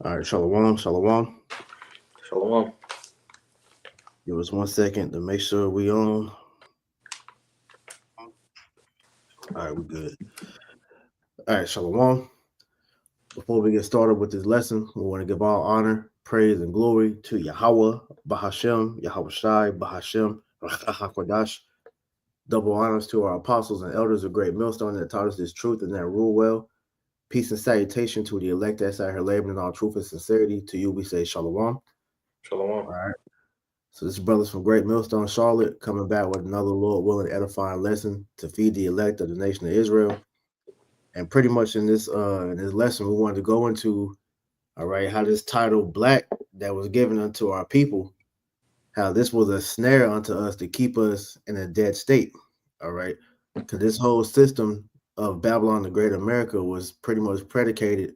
All right, shalom, shalom. Shalom. Give us 1 second to make sure we on. All right, we good. All right, shalom. Before we get started with this lesson, we want to give all honor, praise, and glory to Yahweh, Bahashem, Yahweh Shai, Bahashem, Rachakodash. Double honors to our apostles and elders of Great Millstone that taught us this truth and that rule well. Peace and salutation to the elect that's out here laboring in all truth and sincerity. To you, we say shalom. Shalom. All right. So this is brothers from Great Millstone, Charlotte, coming back with another Lord willing edifying lesson to feed the elect of the nation of Israel. And pretty much in this lesson, we wanted to go into, all right, how this title "Black" that was given unto our people, how this was a snare unto us to keep us in a dead state. All right, because this whole system of Babylon the Great America was pretty much predicated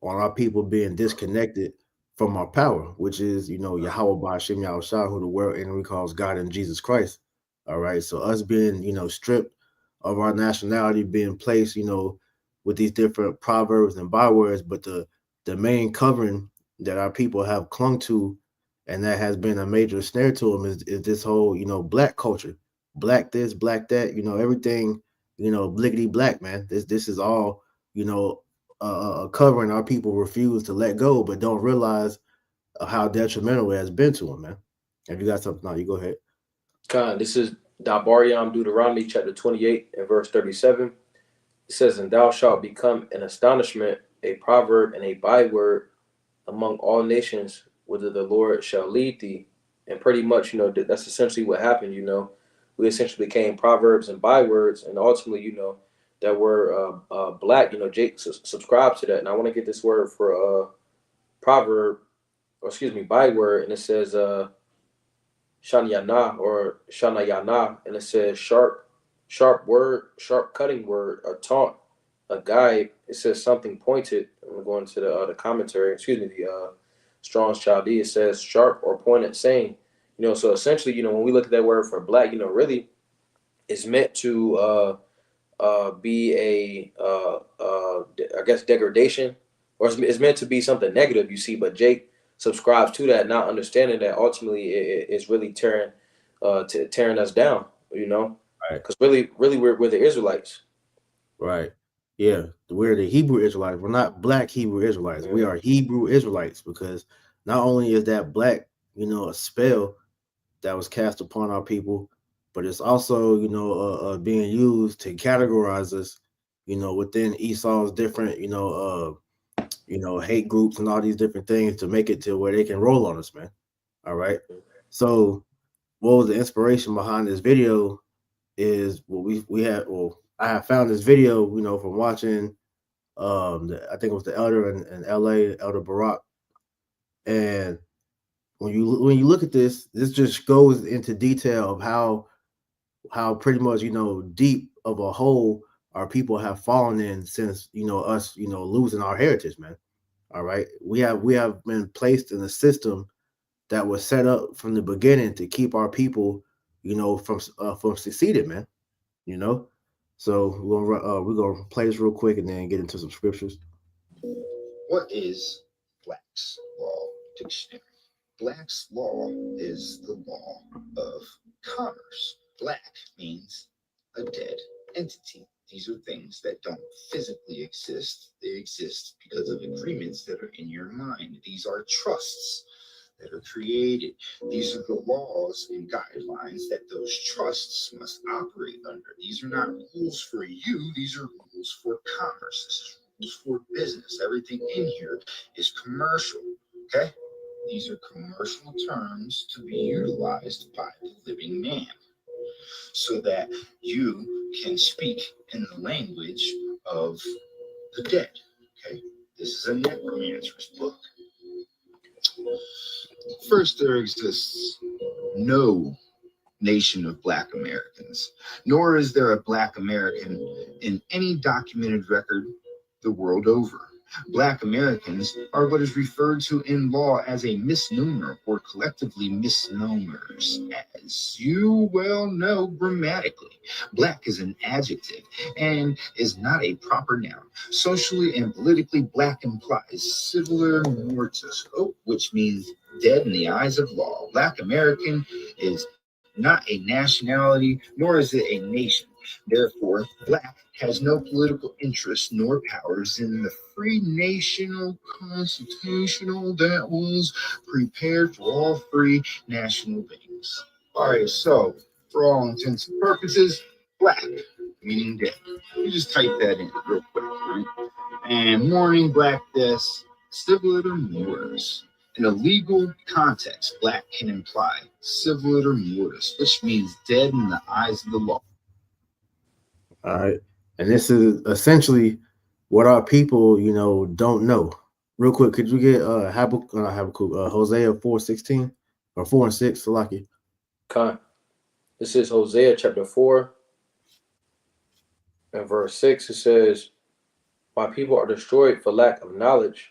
on our people being disconnected from our power, which is, Yahweh Ba'ashem Yahushua, who the world enemy calls God and Jesus Christ. All right. So us being, stripped of our nationality, being placed, with these different proverbs and bywords, but the main covering that our people have clung to, and that has been a major snare to them is this whole, black culture. Black this, black that, everything, blickety black, man. This is all, covering our people refuse to let go, but don't realize how detrimental it has been to them, man. If you got something now, you go ahead. God, this is Dabariam Deuteronomy chapter 28 and verse 37. It says, "And thou shalt become an astonishment, a proverb, and a byword among all nations, whither the Lord shall lead thee." And pretty much, that's essentially what happened. We essentially became proverbs and bywords, and ultimately, that word black. Jake subscribed to that, and I want to get this word for proverb, or excuse me, byword, and it says Shanyana or Shanayana, and it says sharp word, sharp cutting word, a taunt, a guide. It says something pointed. I'm gonna go into the commentary. Excuse me, the Strong's Chaldee. It says sharp or pointed saying. So essentially, when we look at that word for black, really, it's meant to be I guess degradation, or it's meant to be something negative. You see, but Jake subscribes to that, not understanding that ultimately it's really tearing us down. Right. Because really, we're the Israelites. Right. Yeah. We're the Hebrew Israelites. We're not black Hebrew Israelites. We Mhm. are Hebrew Israelites because not only is that black, a spell that was cast upon our people, but it's also, being used to categorize us, within Esau's different, hate groups and all these different things to make it to where they can roll on us, man. All right. So what was the inspiration behind this video is what we had. Well, I have found this video, from watching I think it was the elder in LA, Elder Barack. And when you look at this just goes into detail of how pretty much, deep of a hole our people have fallen in since, us, losing our heritage, man. All right. We have been placed in a system that was set up from the beginning to keep our people, from succeeding, man. You know. So we're gonna play this real quick and then get into some scriptures. What is Black's Law Dictionary? Black's Law is the law of commerce. Black means a dead entity. These are things that don't physically exist. They exist because of agreements that are in your mind. These are trusts that are created. These are the laws and guidelines that those trusts must operate under. These are not rules for you, these are rules for commerce. This is rules for business. Everything in here is commercial. Okay? These are commercial terms to be utilized by the living man so that you can speak in the language of the dead. Okay? This is a necromancer's book. First, there exists no nation of Black Americans, nor is there a Black American in any documented record the world over. Black Americans are what is referred to in law as a misnomer or collectively misnomers. As you well know grammatically, black is an adjective and is not a proper noun. Socially and politically, black implies civilir mortis, which means dead in the eyes of law. Black American is not a nationality, nor is it a nation. Therefore, black has no political interest nor powers in the free national constitutional that was prepared for all free national beings. All right, so for all intents and purposes, black meaning dead. You just type that in real quick, right? And mourning, black deaths, civiliter mortis. In a legal context, black can imply civiliter mortis, which means dead in the eyes of the law. All right. And this is essentially what our people, don't know. Real quick, could you get Hosea 4:16 or 4:6, Salaki? Con. This is Hosea chapter 4 and verse 6. It says, "My people are destroyed for lack of knowledge.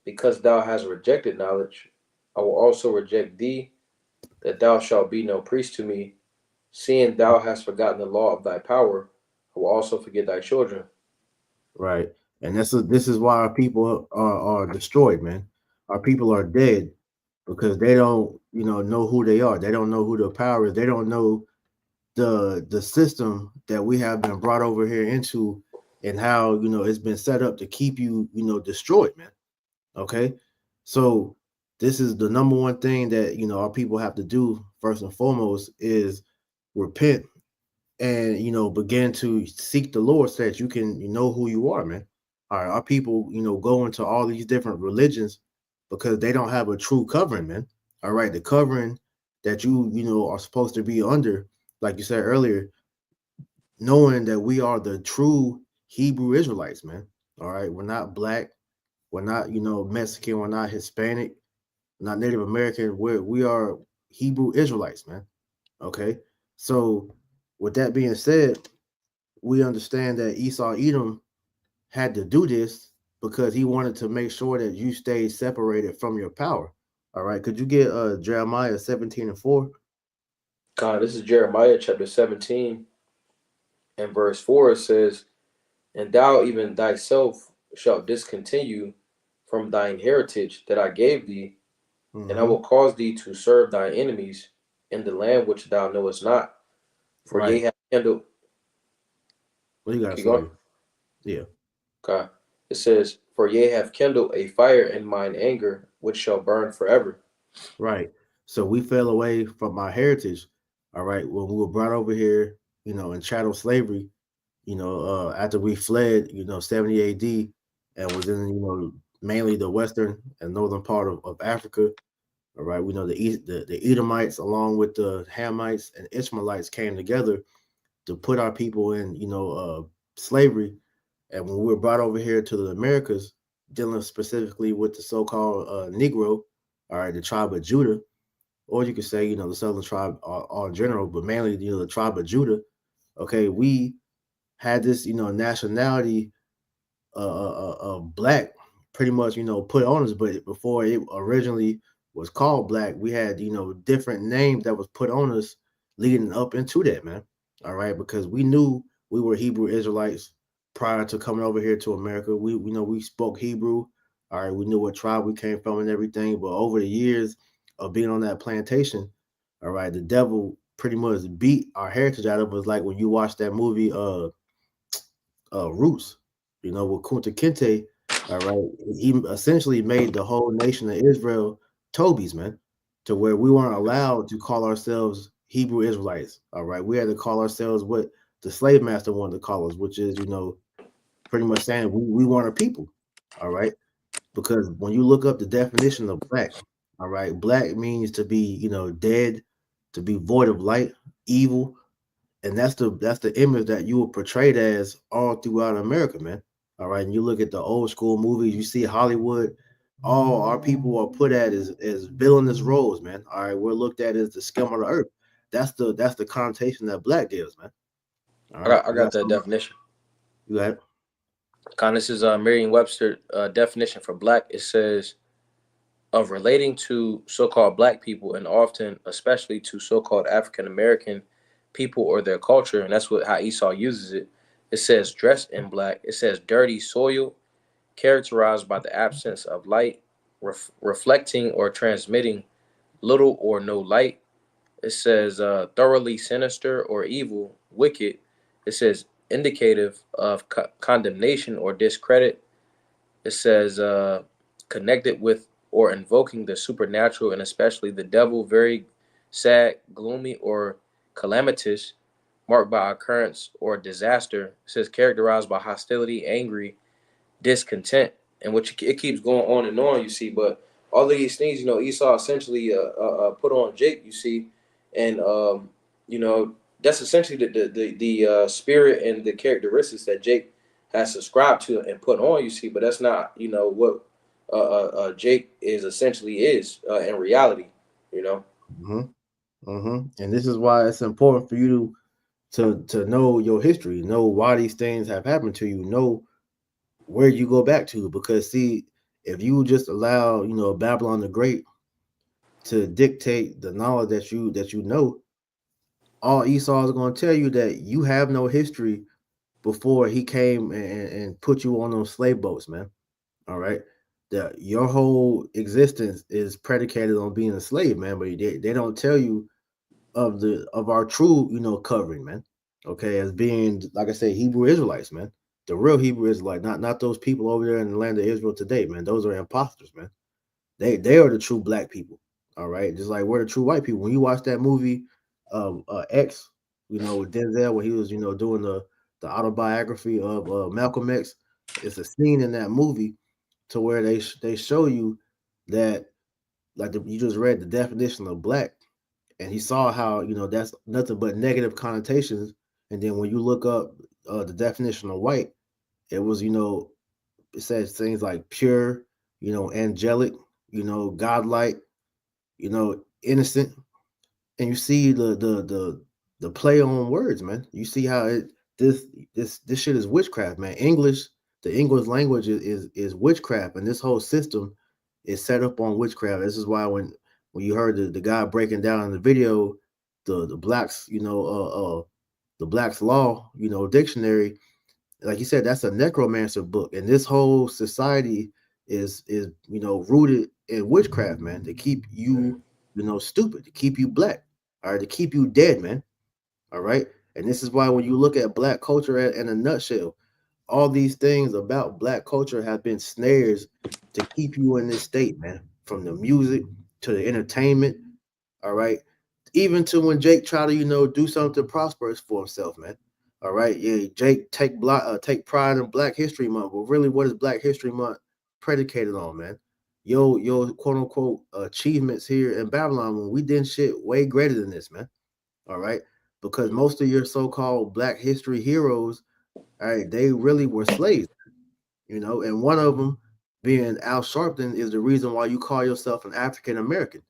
Because thou hast rejected knowledge, I will also reject thee, that thou shalt be no priest to me. Seeing thou hast forgotten the law of thy power, I will also forget thy children." Right. And this is why our people are destroyed, man. Our people are dead because they don't, know who they are. They don't know who the power is. They don't know the system that we have been brought over here into and how, it's been set up to keep you, destroyed, man. Okay. So this is the number one thing that, our people have to do first and foremost is repent and, begin to seek the Lord so that you can know who you are, man. All right. Our people, go into all these different religions because they don't have a true covering, man. All right. The covering that are supposed to be under, like you said earlier, knowing that we are the true Hebrew Israelites, man. All right. We're not black. We're not, Mexican. We're not Hispanic. Not Native American. We are Hebrew Israelites, man. Okay. So with that being said, we understand that Esau Edom had to do this because he wanted to make sure that you stayed separated from your power. All right. Could you get Jeremiah 17:4? Con. This is Jeremiah chapter 17 and verse 4. It says, "And thou even thyself shalt discontinue from thine heritage that I gave thee, and I Mm-hmm. will cause thee to serve thine enemies in the land which thou knowest not. For ye Right. have kindled." What do you got, Keep going. Sluggy? Yeah. Okay. It says, "For ye have kindled a fire in mine anger, which shall burn forever." Right. So we fell away from our heritage. All right. When we were brought over here, in chattel slavery, after we fled, 70 AD and was in, mainly the western and northern part of Africa. All right. We know the Edomites, along with the Hamites and Ishmaelites, came together to put our people in, slavery. And when we were brought over here to the Americas, dealing specifically with the so-called Negro, all right, the tribe of Judah, or you could say, the Southern tribe all in general, but mainly, the tribe of Judah. Okay, we had this, nationality black pretty much, put on us, but before it originally was called black, we had, different names that was put on us leading up into that, man. All right, because we knew we were Hebrew Israelites prior to coming over here to America. We know we spoke Hebrew. All right, we knew what tribe we came from and everything, but over the years of being on that plantation, all right, the devil pretty much beat our heritage out of us. Like when you watch that movie, Roots, with Kunta Kinte, all right, he essentially made the whole nation of Israel Toby's, man, to where we weren't allowed to call ourselves Hebrew Israelites. All right, we had to call ourselves what the slave master wanted to call us, which is, pretty much saying we weren't a people. All right, because when you look up the definition of black, all right, black means to be, dead, to be void of light, evil, and that's the image that you were portrayed as all throughout America, man. All right, and you look at the old school movies, you see Hollywood. All our people are put at as villainous roles, man. All right, we're looked at as the scum of the earth. That's the connotation that black gives, man. All right, I you got got that some. definition. You got it. This is a Merriam-Webster definition for black. It says of relating to so-called black people and often especially to so-called African American people or their culture, and that's what how Esau uses it. It says dressed in black. It says dirty, soiled, characterized by the absence of light, reflecting or transmitting little or no light. It says thoroughly sinister or evil, wicked. It says indicative of condemnation or discredit. It says connected with or invoking the supernatural and especially the devil, very sad, gloomy, or calamitous, marked by occurrence or disaster. It says characterized by hostility, angry, discontent, and which it keeps going on and on. You see, but all of these things, Esau essentially put on Jake. You see, and you know that's essentially the spirit and the characteristics that Jake has subscribed to and put on. You see, but that's not what Jake is essentially is in reality. You know. Hmm. Hmm. And this is why it's important for you to know your history, know why these things have happened to you, know where you go back to. Because see, if you just allow Babylon the Great to dictate the knowledge that you know, all Esau is going to tell you that you have no history before he came and put you on those slave boats, man. All right. That your whole existence is predicated on being a slave, man. But they don't tell you of our true, covering, man. Okay, as being like I say, Hebrew Israelites, man. The real Hebrew Israelite, not those people over there in the land of Israel today, man. Those are imposters, man. They are the true black people. All right, just like we're the true white people. When you watch that movie, X, with Denzel, when he was, doing the autobiography of Malcolm X, it's a scene in that movie to where they show you that like you just read the definition of black, and he saw how that's nothing but negative connotations. And then when you look up the definition of white, it was it says things like pure, angelic, godlike, innocent, and you see the play on words, man. You see how this this shit is witchcraft, man. The English language is witchcraft, and this whole system is set up on witchcraft. This is why when you heard the guy breaking down in the video the blacks, the blacks law, dictionary, like you said, that's a necromancer book, and this whole society is rooted in witchcraft, man, to keep you stupid, to keep you black, all right, to keep you dead, man, all right. And this is why when you look at black culture in a nutshell, all these things about black culture have been snares to keep you in this state, man, from the music to the entertainment, all right. Even to when Jake try to, do something prosperous for himself, man. All right. Yeah, Jake take pride in Black History Month. But really, what is Black History Month predicated on, man? Yo, quote unquote achievements here in Babylon when we did shit way greater than this, man. All right. Because most of your so-called Black history heroes, all right, they really were slaves, and one of them being Al Sharpton is the reason why you call yourself an African American.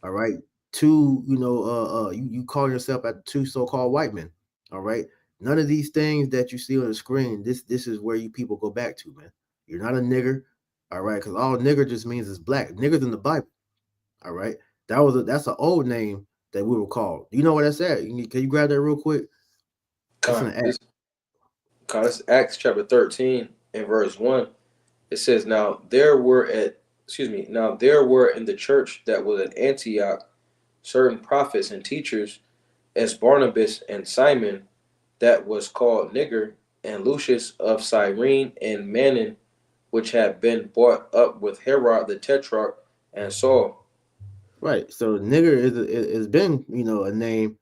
All right. Two, you call yourself at two so-called white men. All right. None of these things that you see on the screen, this is where you people go back to, man. You're not a nigger. All right, because all nigger just means is black. Nigger's in the Bible. All right. That's an old name that we were called. Do you know what that's at? Can you grab that real quick? It's an Con, act. this, this Acts chapter 13 and verse 1. It says, now there were in the church that was at Antioch certain prophets and teachers, as Barnabas and Simon, that was called Niger, and Lucius of Cyrene, and Manon, which had been brought up with Herod the Tetrarch, and Saul. Right. So nigger is been, a name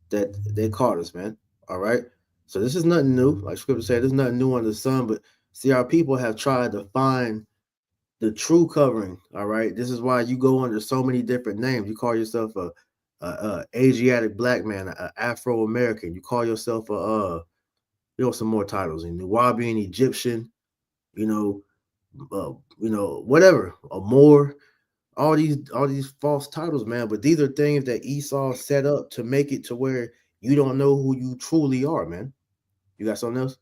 that they called us, man. All right. So this is nothing new. Like scripture said, there's nothing new under the sun. But see, our people have tried to find the true covering. All right. This is why you go under so many different names. You call yourself a Asiatic black man, a Afro American. You call yourself some more titles, a Nubian Egyptian. You know, whatever, a Moor. All these false titles, man. But these are things that Esau set up to make it to where you don't know who you truly are, man. You got something else?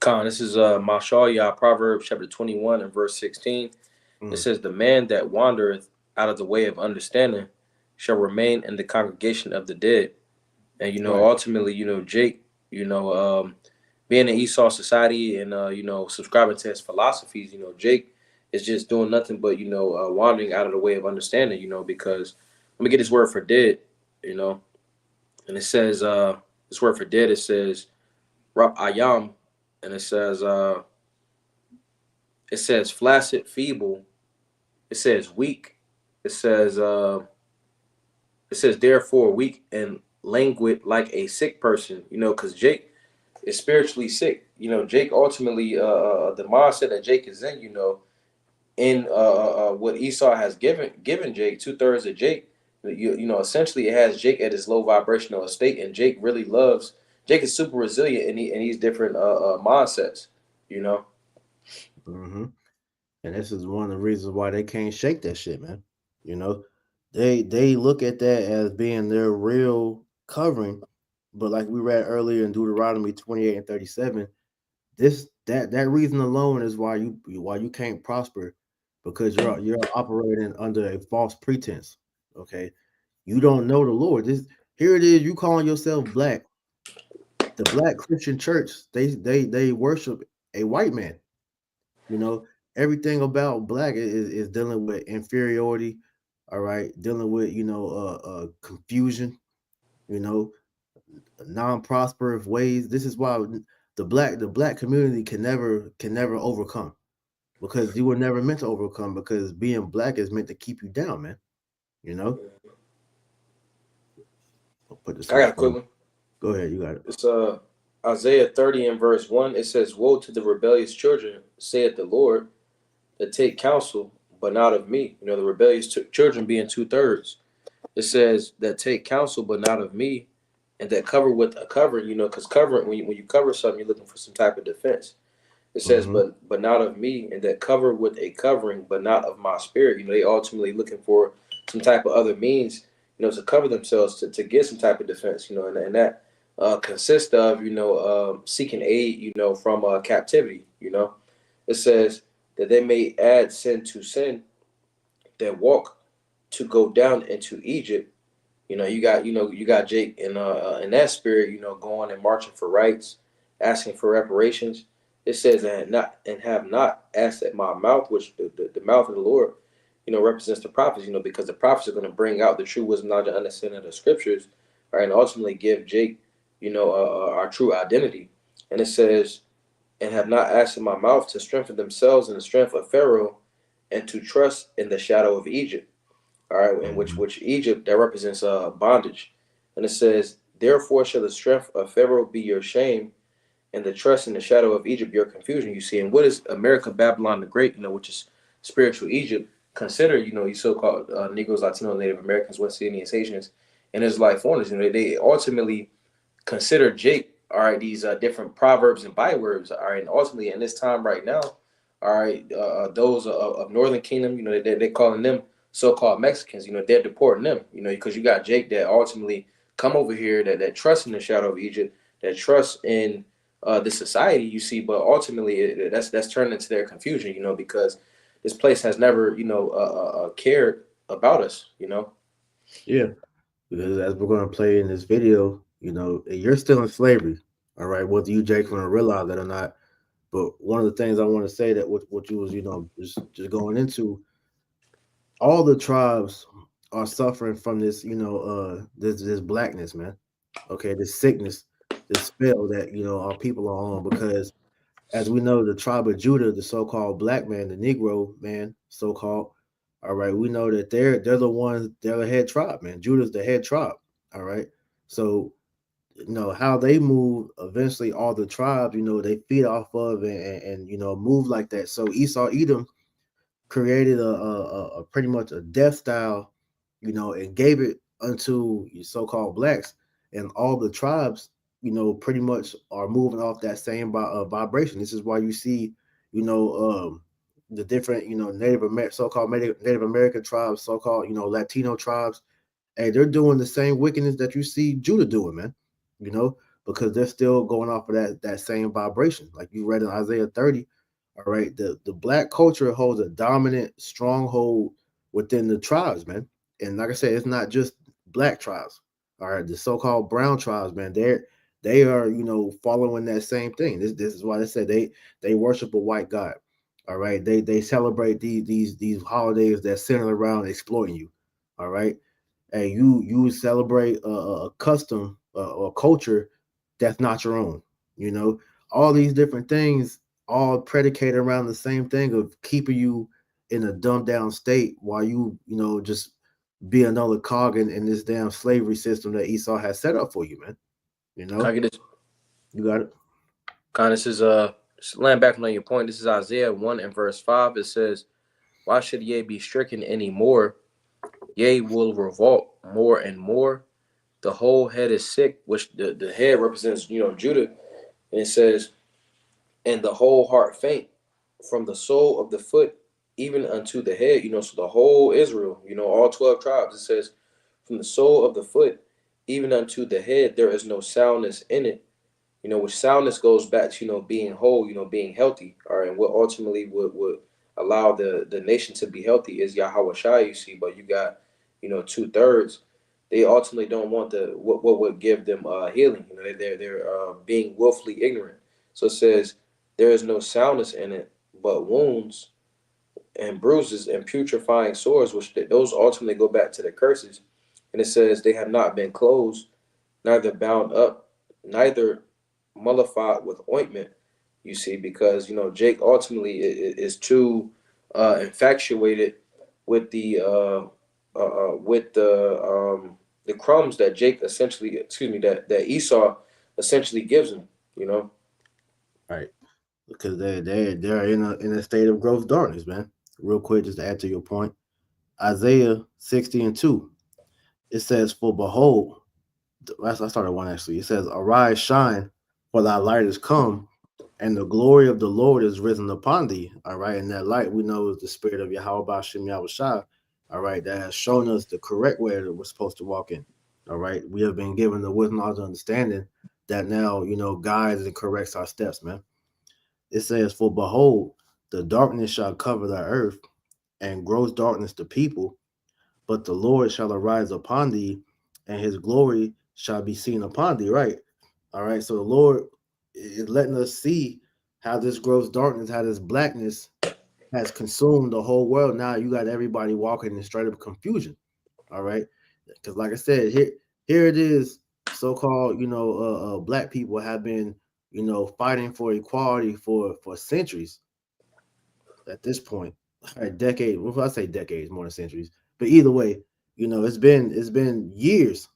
Khan, this is Mashalia, Proverbs chapter 21 and verse 16. It Mm, says, "The man that wandereth out of the way of understanding shall remain in the congregation of the dead." And right. ultimately, Jake, being in Esau society and subscribing to his philosophies, Jake is just doing nothing but wandering out of the way of understanding, because let me get this word for dead, you know, and it says this word for dead, it says Rab Ayam, and it says flaccid, feeble, it says weak, it says therefore weak and languid like a sick person, because Jake is spiritually sick. Jake ultimately, the mindset that Jake is in, in what Esau has given Jake, 2/3 of Jake, essentially it has Jake at his low vibrational state, and Jake really loves. Jake is super resilient in these different mindsets. You know. Hmm. And this is one of the reasons why they can't shake that shit, man. You know, they look at that as being their real covering, but like we read earlier in Deuteronomy 28 and 37, that reason alone is why you can't prosper, because you're operating under a false pretense. Okay, you don't know the Lord. This Here it is. You calling yourself black. The Black Christian Church, they worship a white man. You know, everything about black is dealing with inferiority. All right, dealing with confusion. You know, non-prosperous ways. This is why the black community can never overcome, because you were never meant to overcome, because being black is meant to keep you down, man. You know, I'll put this I on got a quick screen. one. Go ahead, you got it. It's Isaiah 30 and verse 1. It says, "Woe to the rebellious children, saith the Lord, that take counsel, but not of me." The rebellious children being 2/3. It says that take counsel, but not of me, and that cover with a covering. Because covering, when you cover something, you're looking for some type of defense. It says, Mm-hmm. but not of me, and that cover with a covering, but not of my spirit. They ultimately looking for some type of other means, to cover themselves to get some type of defense. And that consists of seeking aid, from captivity. It says that they may add sin to sin, that walk to go down into Egypt. You got Jake in that spirit, going and marching for rights, asking for reparations. It says, and have not asked at my mouth, which the mouth of the Lord, represents the prophets, because the prophets are going to bring out the true wisdom, knowledge, and understanding of the scriptures, right, and ultimately give Jake, our true identity. And it says, and have not asked in my mouth to strengthen themselves in the strength of Pharaoh, and to trust in the shadow of Egypt. All right, in which Mm-hmm. which Egypt, that represents bondage, and it says, "Therefore shall the strength of Pharaoh be your shame, and the trust in the shadow of Egypt your confusion." You see, and what is America, Babylon the Great? Which is spiritual Egypt. Consider, you so-called Negroes, Latinos, Native Americans, West Indians, Haitians, and Israelite foreigners. They ultimately consider Jake, all right, these different proverbs and bywords, all right, and ultimately in this time right now, all right, those of Northern Kingdom, they're calling them so-called Mexicans. They're deporting them, because you got Jake that ultimately come over here, that trust in the shadow of Egypt, that trust in the society, you see, but ultimately that's turned into their confusion, because this place has never, cared about us. Yeah, because as we're going to play in this video, you're still in slavery. All right, whether you, Jake, want to realize that or not. But one of the things I want to say, that what you was, just going into, all the tribes are suffering from this, this blackness, man. Okay, this sickness, this spell that our people are on, because as we know, the tribe of Judah, the so-called black man, the Negro man, so-called. All right, we know that they're the ones, they're the head tribe, man. Judah's the head tribe. All right, so how they move, eventually all the tribes, they feed off of, and move like that. So Esau Edom created a pretty much a death style, and gave it unto so-called blacks, and all the tribes, pretty much are moving off that same vibration. This is why you see, the different, so-called Native American tribes, so-called, Latino tribes. Hey, they're doing the same wickedness that you see Judah doing, man. You know, because they're still going off of that same vibration. Like you read in Isaiah 30, all right, the black culture holds a dominant stronghold within the tribes, man. And like I said, it's not just black tribes. All right, the so-called brown tribes, man, they are, following that same thing. This is why they say they worship a white god. All right, they celebrate these holidays that center around exploiting you. All right, and you celebrate a custom or culture that's not your own. You know, all these different things all predicated around the same thing of keeping you in a dumbed down state while just be another cog in this damn slavery system that Esau has set up for you, man. You Can I know, get this? you got it. This is just laying back on your point. This is Isaiah 1 and verse 5. It says, "Why should ye be stricken any more? Ye will revolt more and more. The whole head is sick," which the head represents, Judah. And it says, "And the whole heart faint, from the sole of the foot even unto the head." So the whole Israel, all 12 tribes. It says, "From the sole of the foot even unto the head, there is no soundness in it." Which soundness goes back to, being whole, being healthy. All right. And what ultimately would allow the nation to be healthy is Yahweh Shai, you see. But you got, 2/3. They ultimately don't want what would give them healing. They're being willfully ignorant. So it says, "There is no soundness in it, but wounds and bruises and putrefying sores," which those ultimately go back to the curses. And it says, "They have not been closed, neither bound up, neither mollified with ointment." You see, because Jake ultimately is too infatuated with the crumbs that Jake essentially, excuse me, that Esau essentially gives him. You know. Right, because they're in a state of gross darkness, man. Real quick, just to add to your point, Isaiah 60:2, it says, "For behold," I started one actually. It says, "Arise, shine, for thy light is come, and the glory of the Lord is risen upon thee." All right, and that light we know is the spirit of Yahweh Bashem Yahushua. All right, that has shown us the correct way that we're supposed to walk in. All right, we have been given the wisdom, knowledge, and understanding that now guides and corrects our steps, man. It says, "For behold, the darkness shall cover the earth, and gross darkness the people, but the Lord shall arise upon thee, and his glory shall be seen upon thee." Right. All right. So the Lord is letting us see how this gross darkness, how this blackness has consumed the whole world. Now you got everybody walking in straight up confusion. All right. Because like I said, here it is, so-called, black people have been, fighting for equality for centuries at this point. A decade, well, I say decades, more than centuries. But either way, it's been years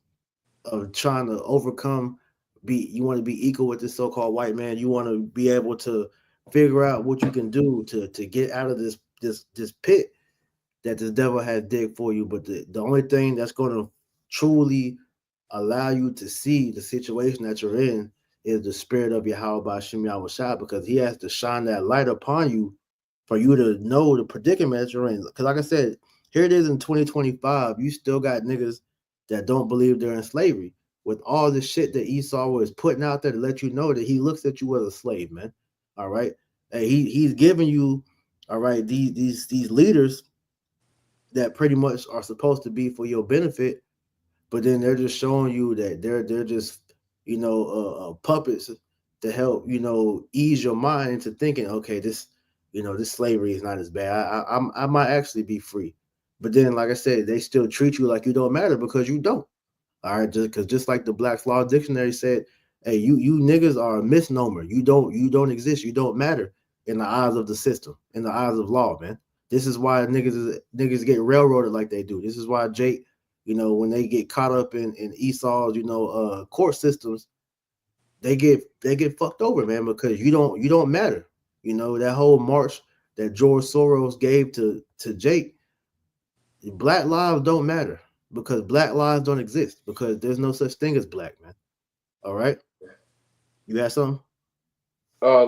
of trying to overcome. You want to be equal with this so-called white man. You want to be able to figure out what you can do to get out of this pit that this devil has dig for you. But the only thing that's going to truly allow you to see the situation that you're in is the spirit of Yahweh Bashim Yahushua, because he has to shine that light upon you for you to know the predicament that you're in. Because like I said, here it is in 2025, you still got niggas that don't believe they're in slavery with all the shit that Esau was putting out there to let you know that he looks at you as a slave, man. All right. And he's giving you, all right, these leaders that pretty much are supposed to be for your benefit, but then they're just showing you that they're just puppets to help ease your mind into thinking, okay, this slavery is not as bad. I might actually be free, but then like I said, they still treat you like you don't matter because you don't. All right, just like the Black's Law Dictionary said, hey, you niggas are a misnomer. You don't exist. You don't matter in the eyes of the system, in the eyes of law, man. This is why niggas get railroaded like they do. This is why Jake, when they get caught up in Esau's, court systems, they get fucked over, man, because you don't matter. That whole march that George Soros gave to Jake, black lives don't matter because black lives don't exist because there's no such thing as black, man. All right, you had something? I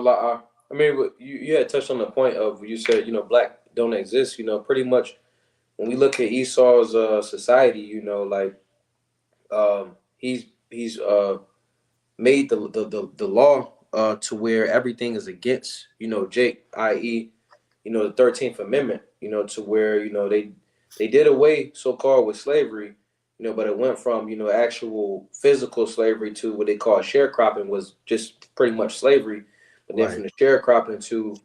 mean, you had touched on the point of, you said, black don't exist. Pretty much when we look at Esau's society, like he's made the law to where everything is against, Jake, i.e., the 13th Amendment, to where, they did away so-called with slavery, but it went from, actual physical slavery to what they call sharecropping, was just pretty much slavery. But then Right. from the sharecropping to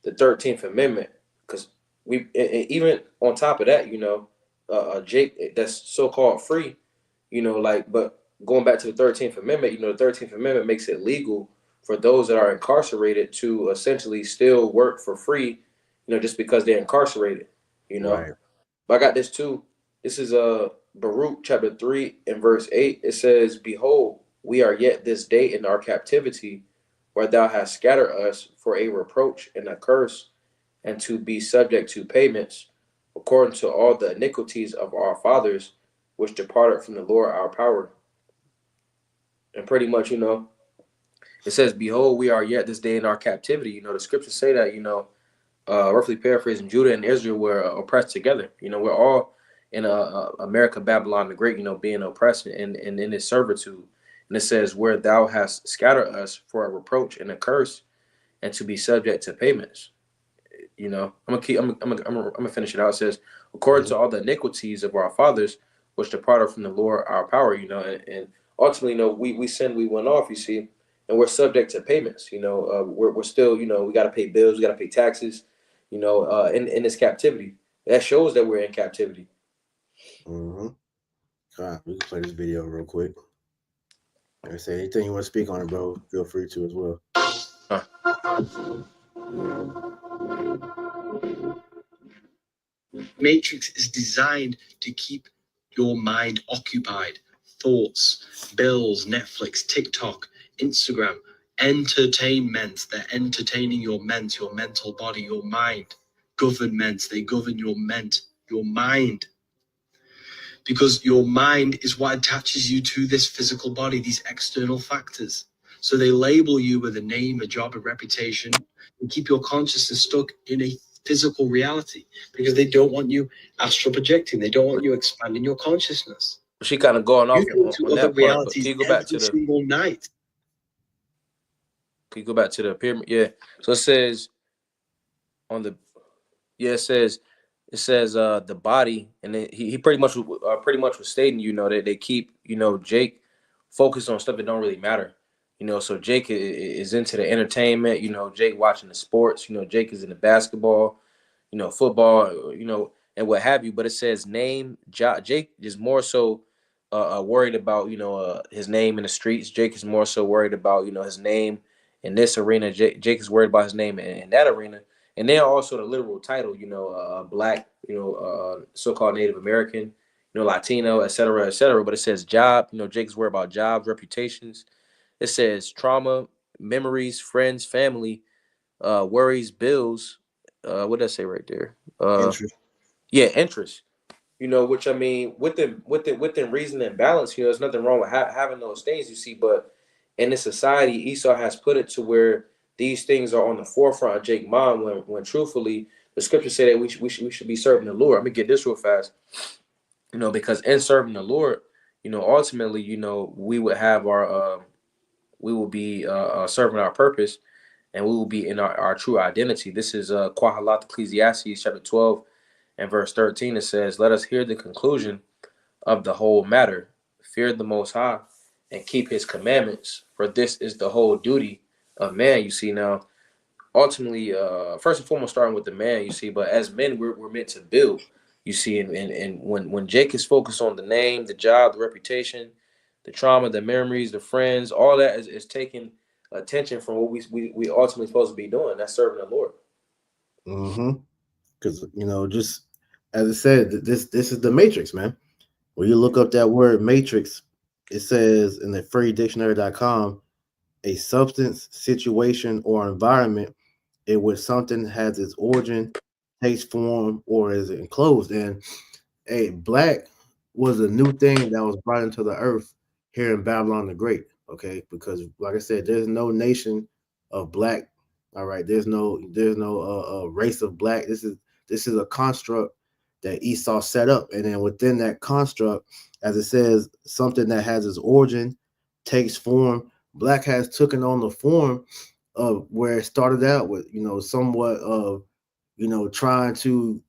the 13th Amendment, because even on top of that, Jake, that's so-called free, but going back to the 13th Amendment, the 13th Amendment makes it legal for those that are incarcerated to essentially still work for free, just because they're incarcerated, you know. Right. But I got this too. This is Baruch chapter 3 and verse 8. It says, "Behold, we are yet this day in our captivity, where thou hast scattered us for a reproach and a curse, and to be subject to payments, according to all the iniquities of our fathers, which departed from the Lord our power." And pretty much, it says, "Behold, we are yet this day in our captivity." The scriptures say that, roughly paraphrasing, Judah and Israel were oppressed together. We're all in America, Babylon the Great, being oppressed and in this servitude. And it says, "Where thou hast scattered us for a reproach and a curse, and to be subject to payments." I'm gonna finish it out. It says, "According Mhm. to all the iniquities of our fathers, which departed from the Lord our power," and ultimately, we sin, we went off, you see, and we're subject to payments. We're still, we got to pay bills, we got to pay taxes, in this captivity. That shows that we're in captivity. Mhm. God, we can play this video real quick. Like I say, anything you want to speak on it, bro, feel free to as well. Huh. Matrix is designed to keep your mind occupied. Thoughts, bills, Netflix, TikTok, Instagram, entertainment. They're entertaining your mental body, your mind. Governments, they govern your mind. Because your mind is what attaches you to this physical body, these external factors. So they label you with a name, a job, a reputation, and keep your consciousness stuck in a physical reality because they don't want you astral projecting. They don't want you expanding your consciousness. She kind of going You off go to on other that part, but realities can you go back to every the single night. pyramid? Yeah. So it says on the Yeah, it says the body, and he pretty much was stating, that they keep, Jake focused on stuff that don't really matter. So Jake is into the entertainment. Jake watching the sports. Jake is into basketball, football, and what have you. But it says Jake is more so worried about, his name in the streets. Jake is more so worried about, his name in this arena. Jake is worried about his name in that arena. And then also the literal title, black, so-called Native American, Latino, et cetera, et cetera. But it says job, Jake's worried about jobs, reputations. It says trauma, memories, friends, family, worries, bills. What did I say right there? Interest. Yeah, interest. Which I mean, within reason and balance, there's nothing wrong with having those things, you see. But in this society, Esau has put it to where these things are on the forefront of Jake's mind. When truthfully, the scriptures say that we should be serving the Lord. Let me get this real fast. Because in serving the Lord, ultimately, we would have we will be serving our purpose, and we will be in our true identity. This is Quahalat Ecclesiastes chapter 12 and verse 13. It says, "Let us hear the conclusion of the whole matter. Fear the Most High and keep His commandments, for this is the whole duty of man." You see, now, ultimately, first and foremost, starting with the man, you see, but as men, we're meant to build, you see, and when Jake is focused on the name, the job, the reputation, the trauma, the memories, the friends, all that is taking attention from what we ultimately supposed to be doing. That's serving the Lord. Mm-hmm. Because just as I said, this is the matrix, man. When you look up that word matrix, it says in the freedictionary.com, a substance, situation, or environment in which something has its origin, takes form, or is enclosed. And black was a new thing that was brought into the earth here in Babylon the Great. Okay, because like I said, there's no nation of black. All right, there's no race of black. This is a construct that Esau set up, and then within that construct, as it says, something that has its origin, takes form, black has taken on the form of where it started out with, somewhat of, trying to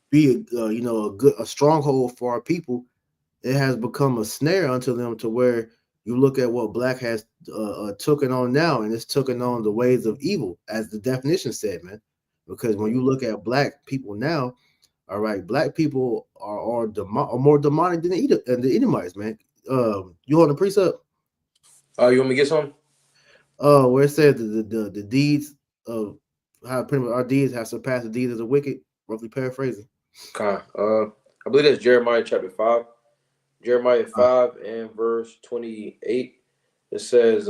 be, a stronghold for our people. It has become a snare unto them to where you look at what black has taken on now, and it's taken on the ways of evil, as the definition said, man. Because when you Mhm. look at black people now, all right, black people are more demonic than the Edomites, man. You hold the precept, Oh, you want me to get some? where it says the deeds of how pretty much our deeds have surpassed the deeds of the wicked, roughly paraphrasing. Con. I believe that's Jeremiah chapter 5. Jeremiah Uh, 5 and verse 28. It says,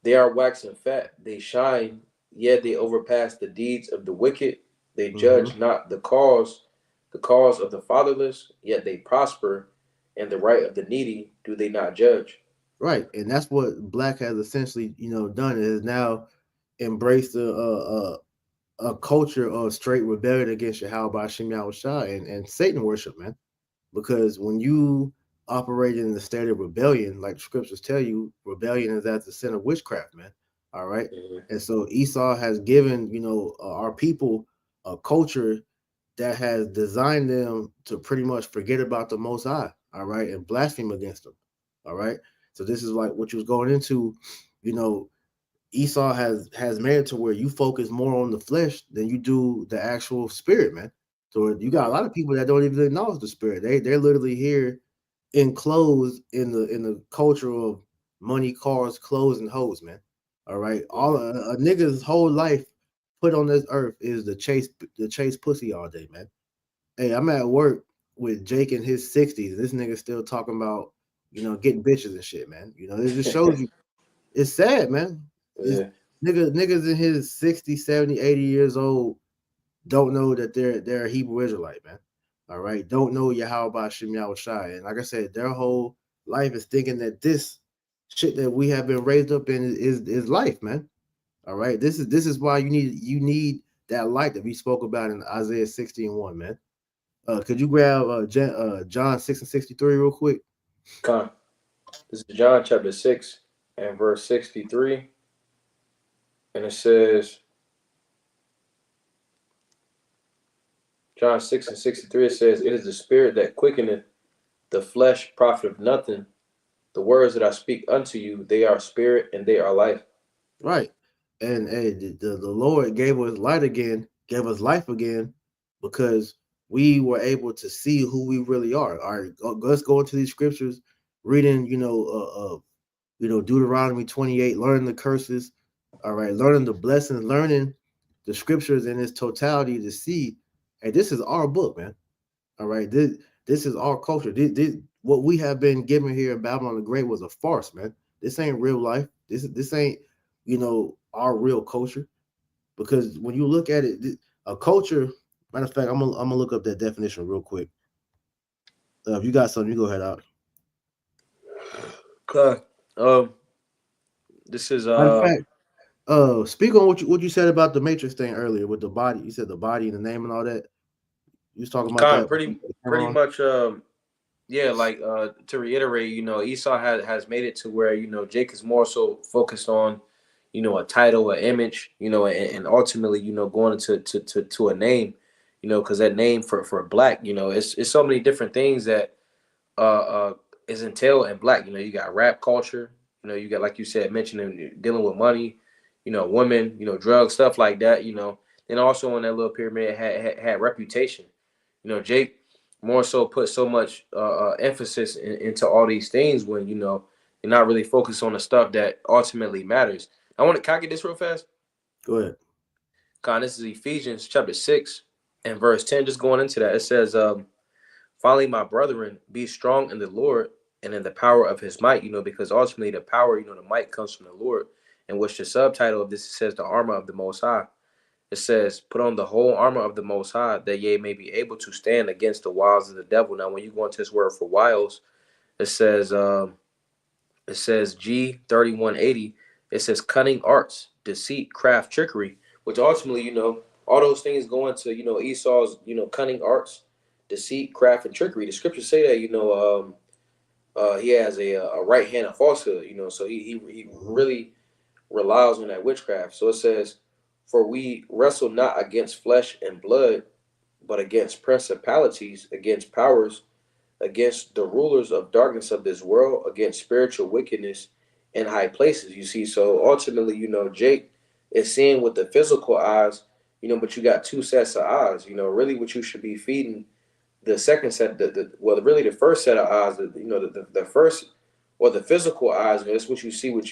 they are waxing fat, they shine, yet they overpass the deeds of the wicked. They mhm. judge not the cause of the fatherless, yet they prosper, and the right of the needy do they not judge. Right, and that's what black has essentially, done is now embraced a culture of straight rebellion against Yahweh Hashem Yahushua and Satan worship, man. Because when you operate in the state of rebellion, like the scriptures tell you, rebellion is at the sin of witchcraft, man. All right, Mhm. and so Esau has given our people a culture that has designed them to pretty much forget about the Most High, all right, and blaspheme against them, all right. So this is like what you was going into, you know. Esau has made it to where you focus more on the flesh than you do the actual spirit, man. So you got a Mhm. lot of people that don't even acknowledge the spirit. They're literally here enclosed in the culture of money, cars, clothes, and hoes, man. All right, all Mhm. a nigga's whole life put on this earth is the chase pussy all day, man. Hey, I'm at work with Jake in his 60s. This nigga still talking about getting bitches and shit, man. It just shows you it's sad, man. It's Yeah. niggas in his 60, 70, 80 years old don't know that they're a Hebrew Israelite, man. All right. Don't know Yahweh Shem Shai. And like I said, their whole life is thinking that this shit that we have been raised up in is life, man. All right. This is why you need that light that we spoke about in Isaiah 60 and 1, man. Could you grab John 6 and 63 real quick? Con. This is John chapter 6 and verse 63. And it says, John 6 and 63, it says, it is the spirit that quickeneth, the flesh profiteth nothing. The words that I speak unto you, they are spirit and they are life. Right. And hey, the Lord gave us light again, gave us life again, because we were able to see who we really are. All right, let's go into these scriptures, reading, Deuteronomy 28, learning the curses, all right, learning the blessings, learning the scriptures in its totality to see, hey, this is our book, man. All right, this is our culture. This what we have been given here in Babylon the Great was a farce, man. This ain't real life. This ain't our real culture. Because when you look at it, a culture. Matter of fact, I'm gonna look up that definition real quick. If you got something, you go ahead out. Okay. Um, this is Matter of fact, speak on what you said about the Matrix thing earlier with the body. You said the body and the name and all that. You was talking about kind that. of pretty The camera pretty on? much yeah, like to reiterate, Esau has made it to where, Jake is more so focused on, a title, an image, and ultimately, going into to a name, because that name for black, it's so many different things that uh is entailed in black. You got rap culture, you got, like you said, mentioning dealing with money, women, drugs, stuff like that, and also on that little pyramid had reputation. Jake more so put so much emphasis into all these things when you're not really focused on the stuff that ultimately matters. Can I get this real fast? Go ahead. This is Ephesians chapter 6 and verse 10. Just going into that, it says, finally, my brethren, be strong in the Lord and in the power of his might, because ultimately the power, the might comes from the Lord. And which the subtitle of this, it says the armor of the Most High. It says, put on the whole armor of the Most High, that ye may be able to stand against the wiles of the devil. Now, when you go into this word for wiles, it says, G3180. It says cunning arts, deceit, craft, trickery, which ultimately, all those things go into, Esau's, cunning arts, deceit, craft, and trickery. The scriptures say that, he has a right hand of falsehood. So he Mm-hmm. really relies on that witchcraft. So it says, "For we wrestle not against flesh and blood, but against principalities, against powers, against the rulers of darkness of this world, against spiritual wickedness in high places." You see, so ultimately, Jake is seeing with the physical eyes, but you got two sets of eyes. Really, what you should be feeding the second set, really the first set of eyes, the first or the physical eyes. That's what you see with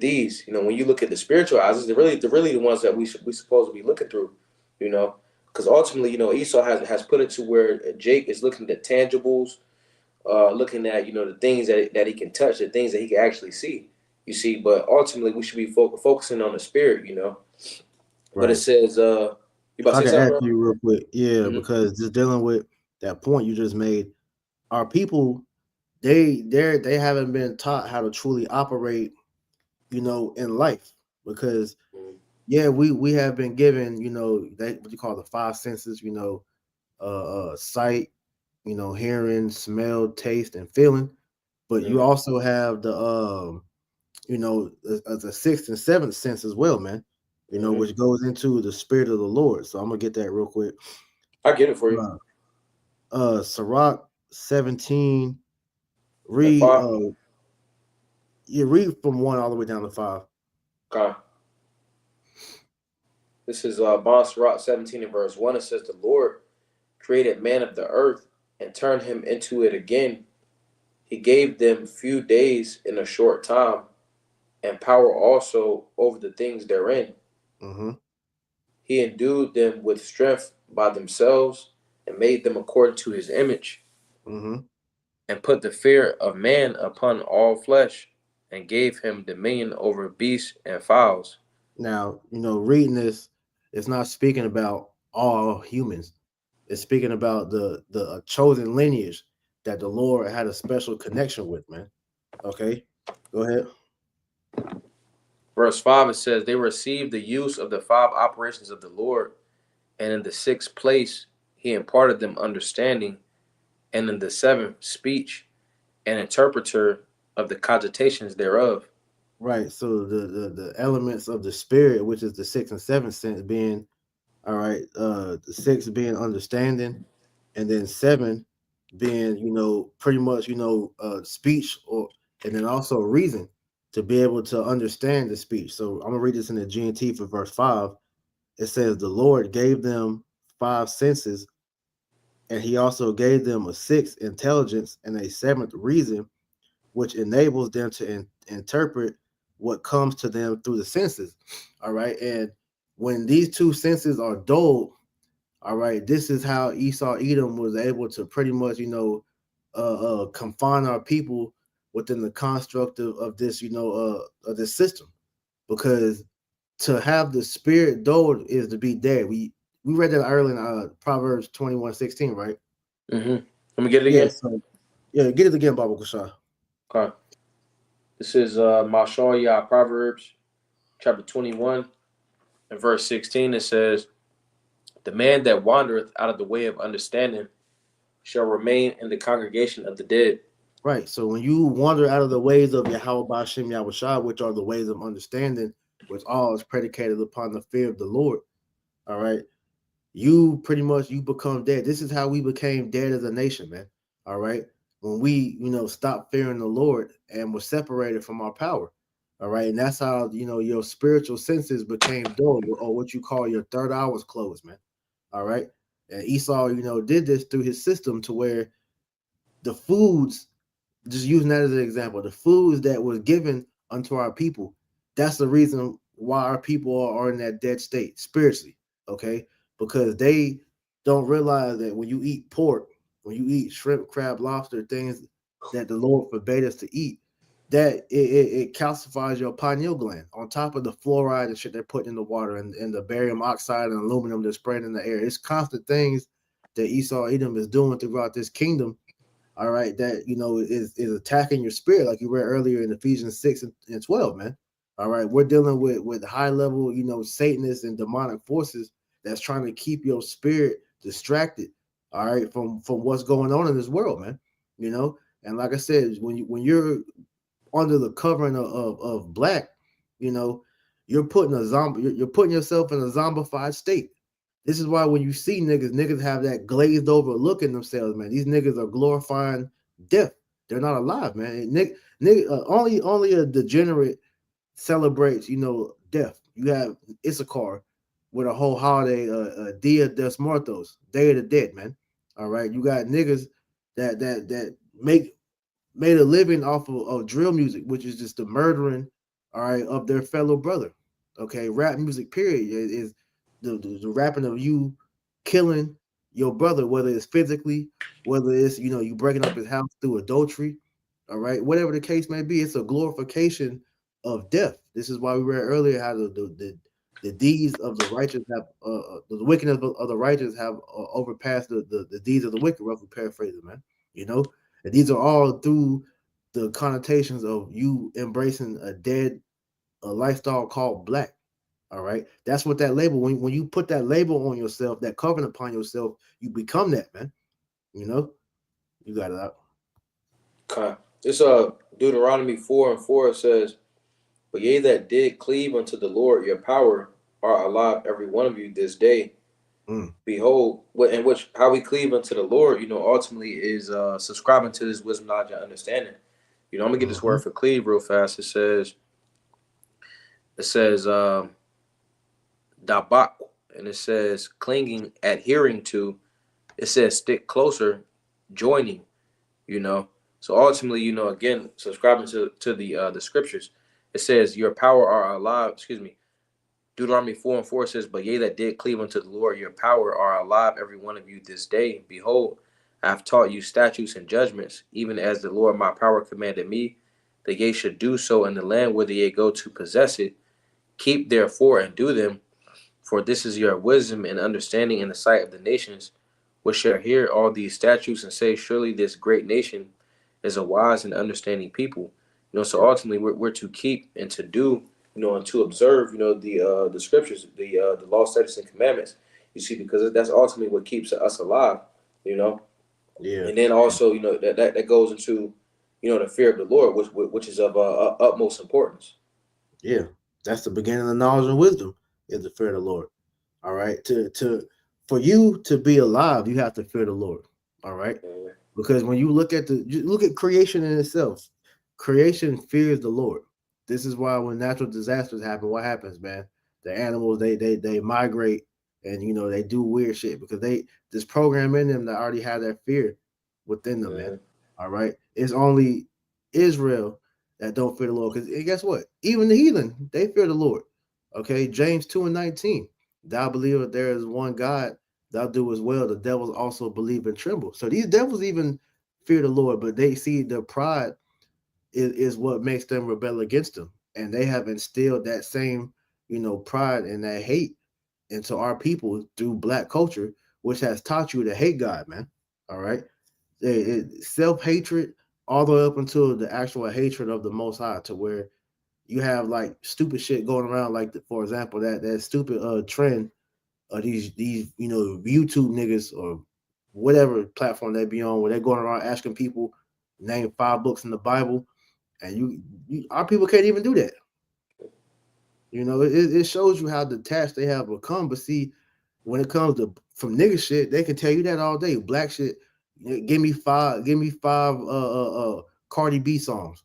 these. When you look at the spiritual eyes, they're really the ones that we supposed to be looking through. You know, because ultimately, Esau has put it to where Jake is looking at tangibles, looking at the things that he can touch, the things that he can actually see. You see, but ultimately we should be focusing on the spirit. But it Right. says, you about If to I say could something, ask bro? you real quick, yeah, Mm-hmm. because just dealing with that point you just made, our people, they haven't been taught how to truly operate, in life. Because yeah, we have been given, that what you call the five senses, sight, hearing, smell, taste, and feeling. But you Mm-hmm. also have the sixth and seventh sense as well, man. Mm-hmm. Which goes into the spirit of the Lord. So I'm gonna get that real quick. I get it for you. Uh, Sirach 17. And Read five. you read from 1 all the way down to 5. Okay. This is Bon Sirach 17 and verse 1. It says, "The Lord created man of the earth and turned him into it again. He gave them few days in a short time, and power also over the things therein. Mm-hmm. He endued them with strength by themselves, and made them according to his image, Mm-hmm. and put the fear of man upon all flesh, and gave him dominion over beasts and fowls." Now, reading this, it's not speaking about all humans. It's speaking about the chosen lineage that the Lord had a special connection with, man. Okay, go ahead. Verse 5, it says, "They received the use of the five operations of the Lord, and in the sixth place he imparted them understanding, and in the seventh speech, an interpreter of the cogitations thereof." Right. So the elements of the spirit, which is the sixth and seventh sense, being all right. The six being understanding, and then seven being pretty much speech, or and then also reason to be able to understand the speech. So I'm gonna read this in the GNT for verse 5. It says the Lord gave them five senses, and he also gave them a sixth intelligence and a seventh reason, which enables them to interpret what comes to them through the senses. All right. And when these two senses are dulled, all right, this is how Esau Edom was able to pretty much, confine our people within the construct of this, of this system. Because to have the spirit dulled is to be dead. We read that earlier in Proverbs 21:16, right? Mm-hmm. Let me get it Yeah. again. So yeah, get it again, Baba Kushah. Okay. This is Mashal Proverbs chapter 21 and verse 16. It says, "The man that wandereth out of the way of understanding shall remain in the congregation of the dead." Right. So when you wander out of the ways of Yahweh Bashem Yahushua, which are the ways of understanding, which all is predicated upon the fear of the Lord, all right, you pretty much you become dead. This is how we became dead as a nation, man. All right. When we, stopped fearing the Lord and were separated from our power. All right. And that's how, your spiritual senses became dull, or what you call your third eye was closed, man. All right. And Esau, did this through his system to where the foods, just using that as an example, the foods that was given unto our people, that's the reason why our people are in that dead state spiritually, okay? Because they don't realize that when you eat pork, when you eat shrimp, crab, lobster, things that the Lord forbade us to eat, that it calcifies your pineal gland on top of the fluoride and shit they're putting in the water, and the barium oxide and aluminum they're spraying in the air. It's constant things that Esau Edom is doing throughout this kingdom, all right, that is attacking your spirit, like you read earlier in Ephesians 6 and 12, man. All right, we're dealing with high level, Satanists and demonic forces that's trying to keep your spirit distracted, all right, from what's going on in this world, man. you know. And like I said, when you're under the covering of black, you know, you're putting yourself in a zombified state. This is why when you see niggas have that glazed over look in themselves, man. These niggas are glorifying death. They're not alive, man. Only a degenerate celebrates, death. You have Issachar with a whole holiday, Dia de Muertos, Day of the Dead, man. All right, you got niggas that make made a living off of drill music, which is just the murdering, all right, of their fellow brother. Okay, rap music, period, is the rapping of you killing your brother, whether it's physically, whether it's you breaking up his house through adultery, all right, whatever the case may be, it's a glorification of death. This is why we read earlier how the deeds of the righteous have the wickedness of the righteous have overpassed the deeds of the wicked. Roughly paraphrasing, man. You know, and these are all through the connotations of you embracing a lifestyle called black. All right. That's what that label, when you put that label on yourself, that covenant upon yourself, you become that, man. You know, you got it out. Okay. This Deuteronomy 4:4 says, "But ye that did cleave unto the Lord your power are alive, every one of you this day. Mm, Behold," in which how we cleave unto the Lord, ultimately is subscribing to His wisdom, knowledge, and understanding. I'm gonna get this mm-hmm. word for cleave real fast. It says dabak, and it says clinging, adhering to. It says stick closer, joining. You know, so ultimately, again, subscribing to the scriptures. It says your power are alive. Excuse me. Deuteronomy 4:4 says, "But ye that did cleave unto the Lord, your power are alive, every one of you this day. Behold, I have taught you statutes and judgments, even as the Lord my power commanded me, that ye should do so in the land whither ye go to possess it. Keep therefore and do them, for this is your wisdom and understanding in the sight of the nations, which shall hear all these statutes and say, surely this great nation is a wise and understanding people." So Yeah, ultimately, we're to keep and to do, and to observe, the scriptures, the law, statutes, and commandments. You see, because that's ultimately what keeps us alive. You know, yeah, and then also, that goes into, the fear of the Lord, which is of utmost importance. yeah. That's the beginning of knowledge and wisdom, is the fear of the Lord. All right. For you to be alive, you have to fear the Lord. All right. Mhm. Because when you look at creation in itself, creation fears the Lord. This is why when natural disasters happen, what happens, man? The animals they migrate, and they do weird shit because they this program in them that already have that fear within them, man. Mhm. All right. It's only Israel that don't fear the Lord. Because guess what? Even the heathen, they fear the Lord. Okay, James 2:19. Thou believest there is one God, thou do as well. The devils also believe and tremble. So these devils even fear the Lord, but they see their pride is what makes them rebel against him. And they have instilled that same, pride and that hate into our people through black culture, which has taught you to hate God, man. All right. Self-hatred all the way up until the actual hatred of the most high, to where you have like stupid shit going around, like for example, that stupid trend of these YouTube niggas or whatever platform they be on, where they're going around asking people name 5 books in the Bible, and our people can't even do that. It shows you how detached they have become. But see, when it comes to from nigga shit, they can tell you that all day. Black shit, give me five Cardi B songs.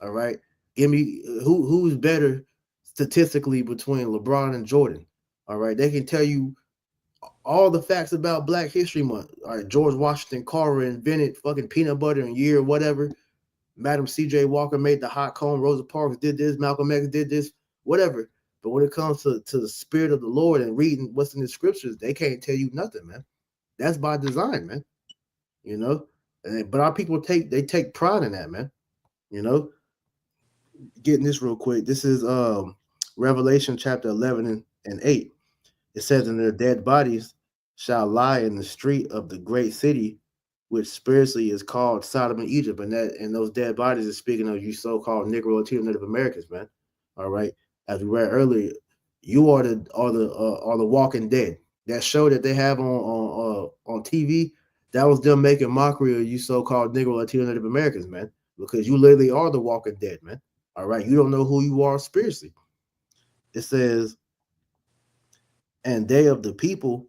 All right, give me who's better statistically between LeBron and Jordan. All right, they can tell you all the facts about Black History Month. All right, George Washington Carver invented fucking peanut butter in year whatever. Madam C.J. Walker made the hot cone. Rosa Parks did this. Malcolm X did this. Whatever. But when it comes to the spirit of the Lord and reading what's in the scriptures, they can't tell you nothing, man. That's by design, man. You know. But our people take pride in that, man. You know. Getting this real quick. This is Revelation chapter 11 and 8. It says, "And their dead bodies shall lie in the street of the great city, which spiritually is called Sodom and Egypt." And those dead bodies is speaking of you so-called Negro Latino Native Americans, man. All right. As we read earlier, you are the Walking Dead. That show that they have on TV, That was them making mockery of you so-called Negro, Latino, Native Americans, man, because you literally are the walking dead, man. All right, you don't know who you are spiritually. It says, and they of the people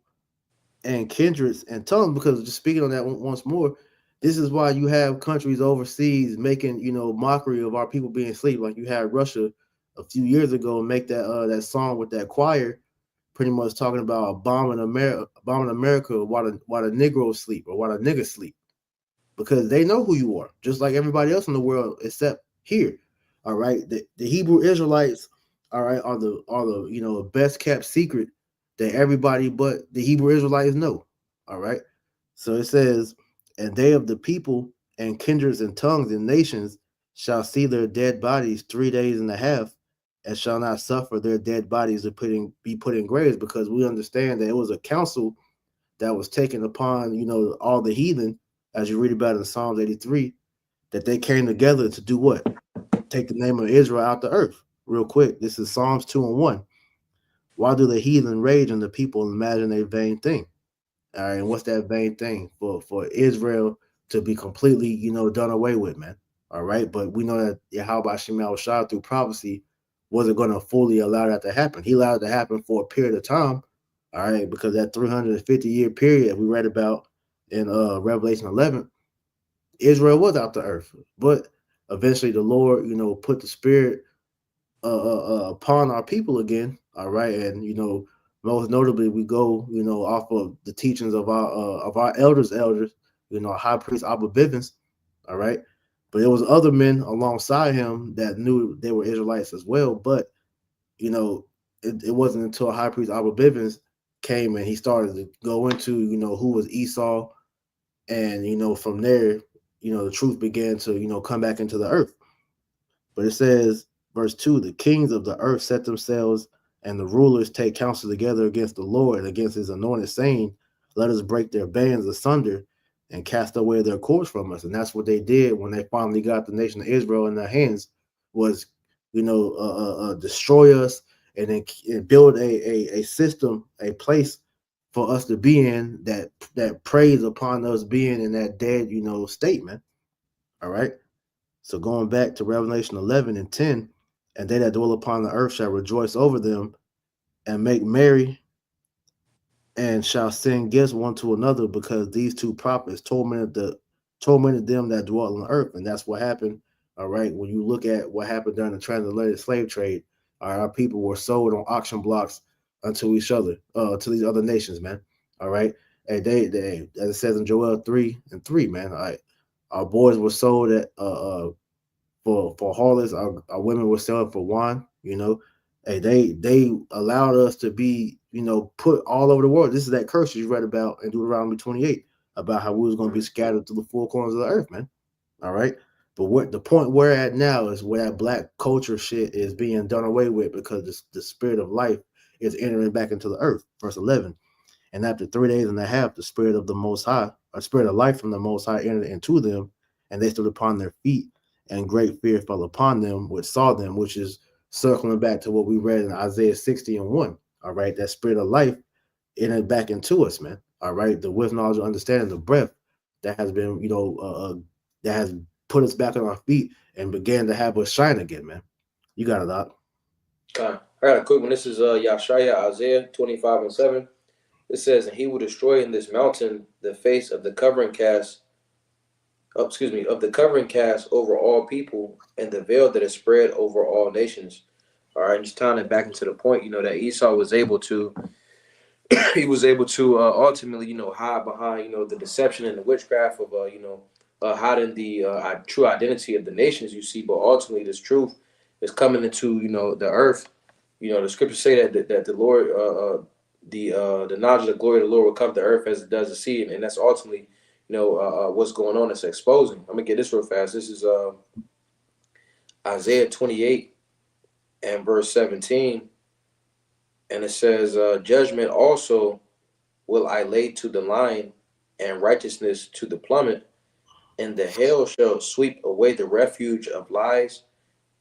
and kindreds and tongues, because just speaking on that once more, this is why you have countries overseas making, mockery of our people being asleep. Like you had Russia a few years ago make that song with that choir, pretty much talking about bombing America while the Negroes sleep or while the niggas sleep, because they know who you are, just like everybody else in the world except here. All right, the Hebrew Israelites, all right, are the best kept secret that everybody but the Hebrew Israelites know. All right, so it says, and they of the people and kindreds and tongues and nations shall see their dead bodies 3 days and a half, and shall not suffer their dead bodies to be put in graves, because we understand that it was a council that was taken upon, all the heathen, as you read about in Psalms 83, that they came together to do what? Take the name of Israel out the earth. Real quick, this is Psalms 2 and 1. Why do the heathen rage and the people imagine a vain thing? All right, and what's that vain thing? For Israel to be completely, done away with, man. All right, but we know that Yahweh Shemal Shah through prophecy wasn't going to fully allow that to happen. He allowed it to happen for a period of time, all right, because that 350-year period we read about in Revelation 11, Israel was out the earth, but eventually the Lord, put the Spirit upon our people again. All right, and most notably, we go off of the teachings of our elders, High Priest Abba Bivens. All right, but there was other men alongside him that knew they were Israelites as well. But it wasn't until High Priest Abba Bivens came and he started to go into who was Esau, and from there, the truth began to come back into the earth. But it says, verse 2, the kings of the earth set themselves, and the rulers take counsel together against the Lord and against his anointed, saying, let us break their bands asunder and cast away their cords from us. And that's what they did when they finally got the nation of Israel in their hands, was, destroy us and then build a system, a place for us to be in that preys upon us being in that dead, statement. All right. So going back to Revelation 11 and 10, and they that dwell upon the earth shall rejoice over them and make merry and shall send gifts one to another, because these two prophets tormented them that dwell on the earth. And that's what happened. All right. When you look at what happened during the transatlantic slave trade, our people were sold on auction blocks unto each other, to these other nations, man. All right. And they as it says in Joel 3 and 3, man. All right. Our boys were sold at for harlots. Our women were selling for wine. Hey, they allowed us to be put all over the world. This is that curse you read about in Deuteronomy 28 about how we was going to be scattered to the four corners of the earth, man. All right. But what the point we're at now is where that black culture shit is being done away with, because the spirit of life is entering back into the earth. Verse 11. And after 3 days and a half, the spirit of the Most High, a spirit of life from the Most High, entered into them, and they stood upon their feet, and great fear fell upon them which saw them, which is circling back to what we read in Isaiah 60 and 1. All right, that spirit of life entered back into us, man. All right, the wisdom, knowledge, understanding, the breath that has been, that has put us back on our feet and began to have us shine again, man. You got it, Doc. I got a quick one. This is Yashaya, Isaiah 25 and 7. It says, and he will destroy in this mountain the face of the covering cast, of the covering cast over all people, and the veil that is spread over all nations. All right, just tying it back into the point, that Esau was able to, he was able to ultimately, hide behind, the deception and the witchcraft of, hiding the true identity of the nations. You see, but ultimately, this truth is coming into, the earth. The scriptures say that the Lord, the knowledge of the glory of the Lord will cover the earth as it does the sea, and that's ultimately, what's going on. It's exposing. I'm gonna get this real fast. This is Isaiah 28 and verse 17, and it says, "Judgment also will I lay to the line, and righteousness to the plummet, and the hail shall sweep away the refuge of lies,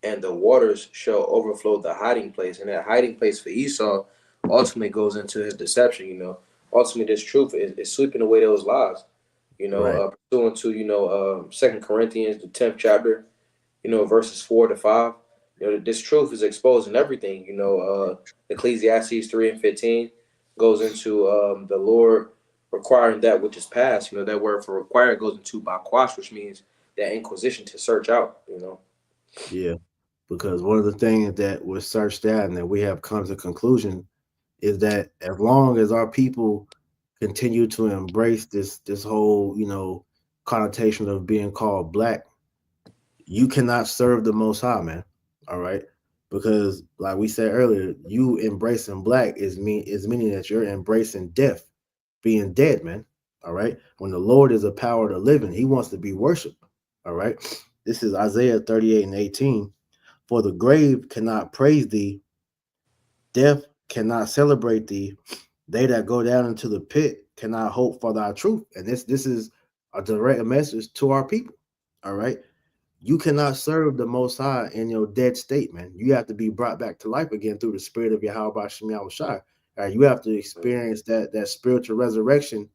and the waters shall overflow the hiding place." And that hiding place for Esau ultimately goes into his deception. Ultimately, this truth is sweeping away those lies. Right. Pursuant to, Second Corinthians, the 10th chapter, verses 4 to 5. This truth is exposed in everything. Ecclesiastes 3:15 goes into the Lord requiring that which is past. That word for require goes into bakwash, which means that inquisition to search out. Yeah. Because one of the things that was searched out and that we have come to conclusion is that as long as our people continue to embrace this whole, connotation of being called black, you cannot serve the most high, man. All right. Because like we said earlier, you embracing black is meaning that you're embracing death, being dead, man. All right. When the Lord is a power to living, he wants to be worshiped. All right. This is Isaiah 38:18. For the grave cannot praise thee, death cannot celebrate thee, they that go down into the pit cannot hope for thy truth. And this is a direct message to our people. All right. You cannot serve the Most High in your dead state, man. You have to be brought back to life again through the Spirit of Yahweh Shem Yahushai. All right, you have to experience that spiritual resurrection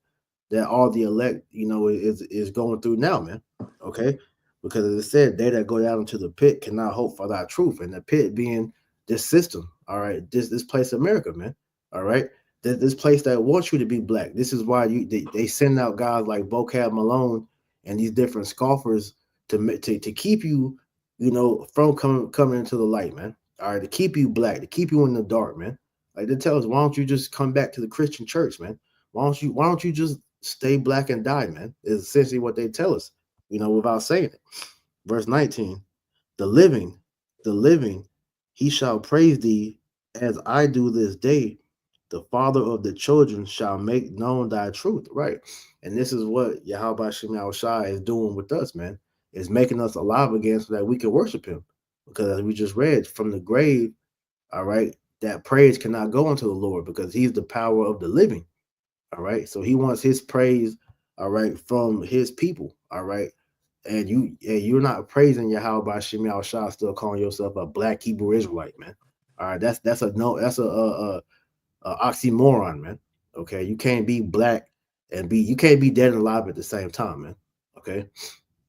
that all the elect, is going through now, man. Okay, because as I said, they that go down into the pit cannot hope for that truth, and the pit being this system. All right, this place, America, man. All right, this place that wants you to be black. This is why they send out guys like Vocab Malone and these different scoffers to keep you, from coming into the light, man. All right, to keep you black, to keep you in the dark, man. Like they tell us, why don't you just come back to the Christian church, man? Why don't you just stay black and die, man? Is essentially what they tell us, without saying it. Verse 19, the living, the living, he shall praise thee as I do this day. The father of the children shall make known thy truth. Right. And this is what Yahweh Shem Shai is doing with us, man. Is making us alive again so that we can worship him. Because as we just read from the grave, all right, that praise cannot go unto the Lord because he's the power of the living. All right. So he wants his praise, all right, from his people. All right. And you're not praising Yahweh by Shem Shah, still calling yourself a black Hebrew Israelite, man. All right, that's a no, that's a oxymoron, man. Okay, you can't be black and you can't be dead and alive at the same time, man. Okay,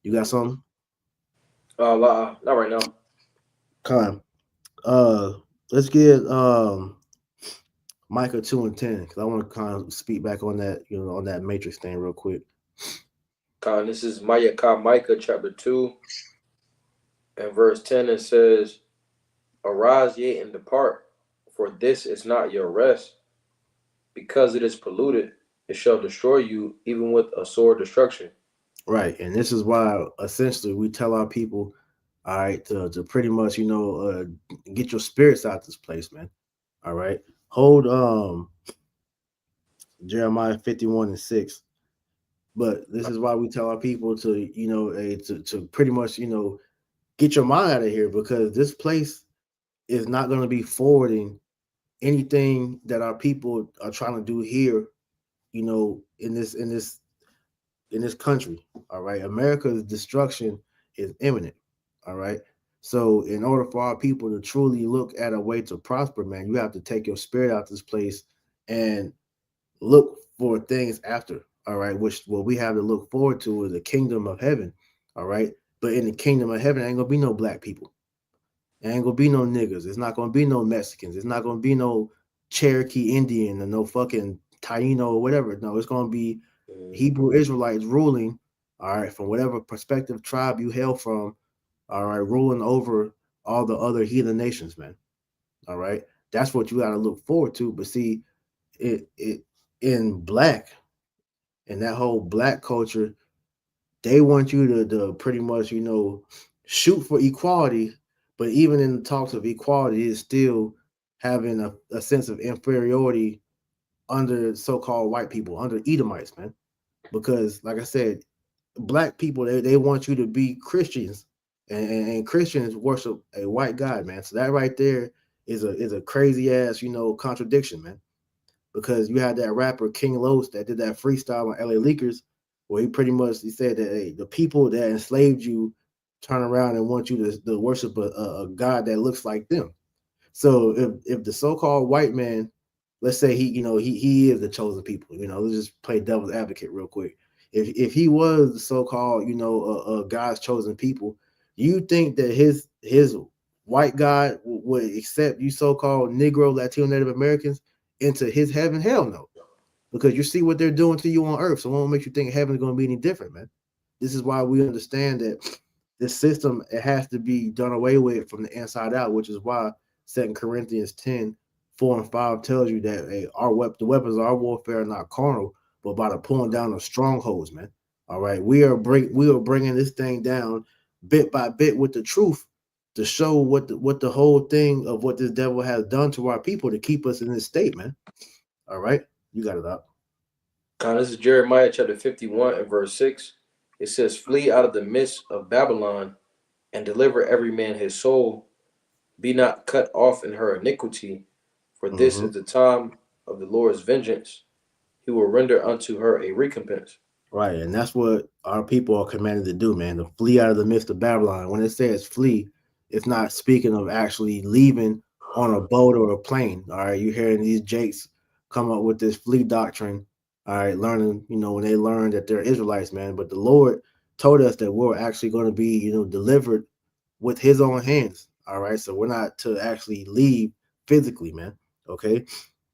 you got something? Not right now. Come, uh, let's get Micah 2:10 because I want to kind of speak back on that, on that matrix thing real quick. This is Micah chapter 2 and verse 10. It says, arise ye and depart, for this is not your rest. Because it is polluted, it shall destroy you, even with a sore destruction. Right, and this is why essentially we tell our people, all right, to pretty much, get your spirits out this place, man. All right, hold Jeremiah 51:6. But this is why we tell our people to, to pretty much, get your mind out of here because this place is not going to be forwarding anything that our people are trying to do here, in this country. All right. America's destruction is imminent. All right. So in order for our people to truly look at a way to prosper, man, you have to take your spirit out this place and look for things after. All right. Which what we have to look forward to is the kingdom of heaven. All right. But in the kingdom of heaven, ain't gonna be no black people. There ain't gonna be no niggas. It's not gonna be no Mexicans. It's not gonna be no Cherokee Indian or no fucking Taino or whatever. No, it's gonna be Hebrew Israelites ruling, all right, from whatever perspective tribe you hail from, all right, ruling over all the other heathen nations, man. All right. That's what you gotta look forward to. But see, it in black and that whole black culture, they want you to pretty much, shoot for equality, but even in the talks of equality, it's still having a sense of inferiority under so-called white people, under Edomites, man. Because, like I said, black people they want you to be Christians, and Christians worship a white God, man. So that right there is a crazy ass, contradiction, man, because you had that rapper King Los that did that freestyle on LA Leakers, where he said that hey, the people that enslaved you turn around and want you to worship a God that looks like them. So if the so-called white man, let's say he is the chosen people, let's just play devil's advocate real quick. if he was the so-called, God's chosen people, you think that his white God would accept you so-called Negro, Latino, Native Americans into his heaven? Hell no. Because you see what they're doing to you on earth. So it won't make you think heaven's going to be any different, man. This is why we understand that this system, it has to be done away with from the inside out, which is why 2 Corinthians 10:4 and 5 tells you that the weapons of our warfare are not carnal, but by the pulling down of strongholds, man. All right, we are bringing this thing down bit by bit with the truth to show what the whole thing of what this devil has done to our people to keep us in this state, man. All right, you got it up. This is Jeremiah chapter 51 and verse 6. It says, "Flee out of the midst of Babylon and deliver every man his soul. Be not cut off in her iniquity, for this Mm-hmm. is the time of the Lord's vengeance. He will render unto her a recompense." Right, and that's what our people are commanded to do, man, to flee out of the midst of Babylon. When it says flee, it's not speaking of actually leaving on a boat or a plane. All right, you're hearing these jakes come up with this flee doctrine. All right, learning, when they learn that they're Israelites, man. But the Lord told us that we're actually going to be, delivered with His own hands. All right, so we're not to actually leave physically, man. Okay,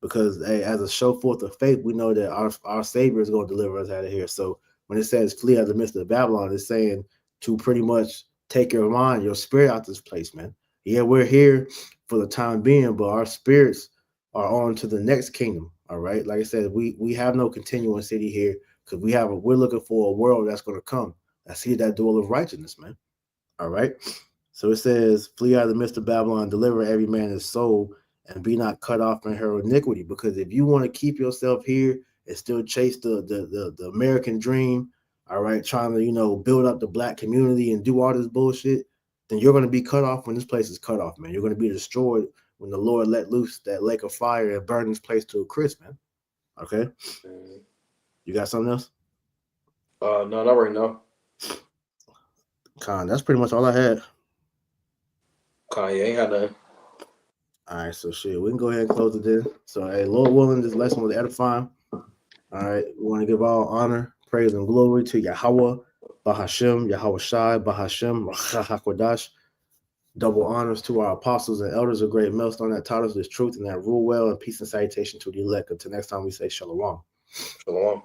because hey, as a show forth of faith, we know that our Savior is going to deliver us out of here. So when it says flee out of the midst of Babylon, it's saying to pretty much take your mind, your spirit out this place, man. Yeah, we're here for the time being, but our spirits are on to the next kingdom. All right, like I said, we have no continuing city here because we're looking for a world that's going to come. I see that duel of righteousness, man. All right. So it says, flee out of the midst of Babylon, deliver every man his soul, and be not cut off in her iniquity. Because if you want to keep yourself here and still chase the American dream, all right, trying to, build up the black community and do all this bullshit, then you're going to be cut off when this place is cut off, man. You're going to be destroyed when the Lord let loose that lake of fire and burn this place to a crisp, man. Okay? Mhm. You got something else? No, not right now. Con, that's pretty much all I had. Kanye ain't had nothing. All right, so shit, we can go ahead and close it then. So, hey, Lord willing, this lesson was edifying. All right, we want to give all honor, praise, and glory to Yahweh, Bahashem, Yahweh Shai, Bahashem, Hakwadash. Double honors to our apostles and elders of Great Millstone that taught us this truth and that rule well, and peace and salutation to the elect. Until next time, we say Shalom. Shalom.